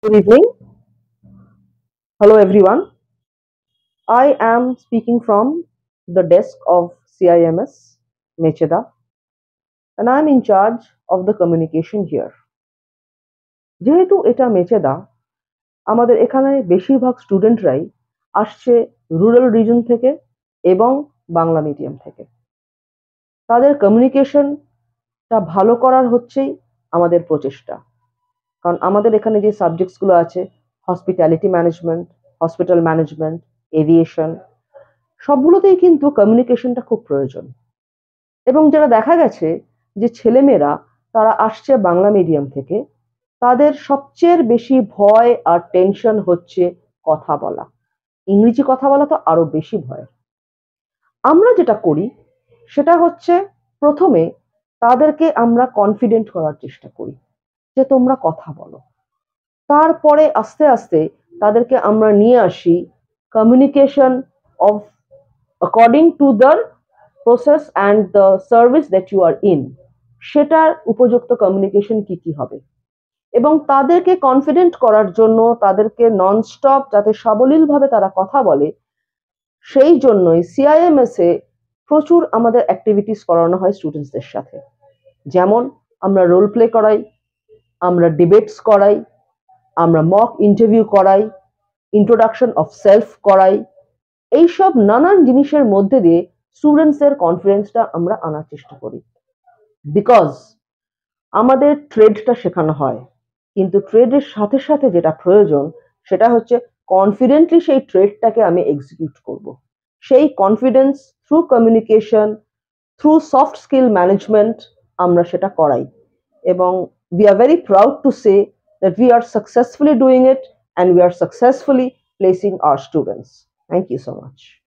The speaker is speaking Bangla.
Good evening. Hello, everyone. I am speaking from the desk of CIMS, Mecheda, and I am in charge of the communication here. যেহেতু এটা মেচেদা, আমাদের এখানে বেশিরভাগ স্টুডেন্টরাই আসছে রুরাল রিজন থেকে এবং বাংলা মিডিয়াম থেকে। তাদের কমিউনিকেশনটা ভালো করার হচ্ছেই আমাদের প্রচেষ্টা। কারণ আমাদের এখানে যে সাবজেক্টসগুলো আছে, hospitality management, hospital management, aviation, সবগুলোতেই কিন্তু কমিউনিকেশনটা খুব প্রয়োজন। এবং যেটা দেখা গেছে যে ছেলেমেয়েরা তারা আসছে বাংলা মিডিয়াম থেকে, তাদের সবচেয়ে বেশি ভয় আর টেনশন হচ্ছে কথা বলা। ইংরেজি কথা বলা তো আরো বেশি ভয়। আমরা যেটা করি সেটা হচ্ছে প্রথমে তাদেরকে আমরা কনফিডেন্ট করার চেষ্টা করি যে তোমরা কথা বলো। তারপরে আস্তে আস্তে তাদেরকে আমরা নিয়ে আসি communication of according to the process and the service that you are in, সেটার উপযুক্ত কমিউনিকেশন কি কি হবে। এবং তাদেরকে কনফিডেন্ট করার জন্য তাদেরকে ননস্টপ যাতে সাবলীলভাবে তারা কথা বলে, সেই জন্যই সিআইএমএস এ প্রচুর আমাদের অ্যাক্টিভিটিস করানো হয় স্টুডেন্টসদের সাথে। যেমন আমরা রোল প্লে করাই, আমরা ডিবেটস করাই, আমরা মক ইন্টারভিউ করাই, ইন্ট্রোডাকশন অফ সেলফ করাই। এইসব নানান জিনিসের মধ্যে দিয়ে স্টুডেন্টসের কনফিডেন্সটা আমরা আনার চেষ্টা করি। বিকজ আমাদের ট্রেডটা শেখানো হয়, কিন্তু ট্রেডের সাথে সাথে যেটা প্রয়োজন সেটা হচ্ছে কনফিডেন্টলি সেই ট্রেডটাকে আমি এক্সিকিউট করব। সেই confidence through communication, through soft skill management আমরা সেটা করাই। এবং we are very proud to say that we are successfully doing it and we are successfully placing our students. Thank you so much.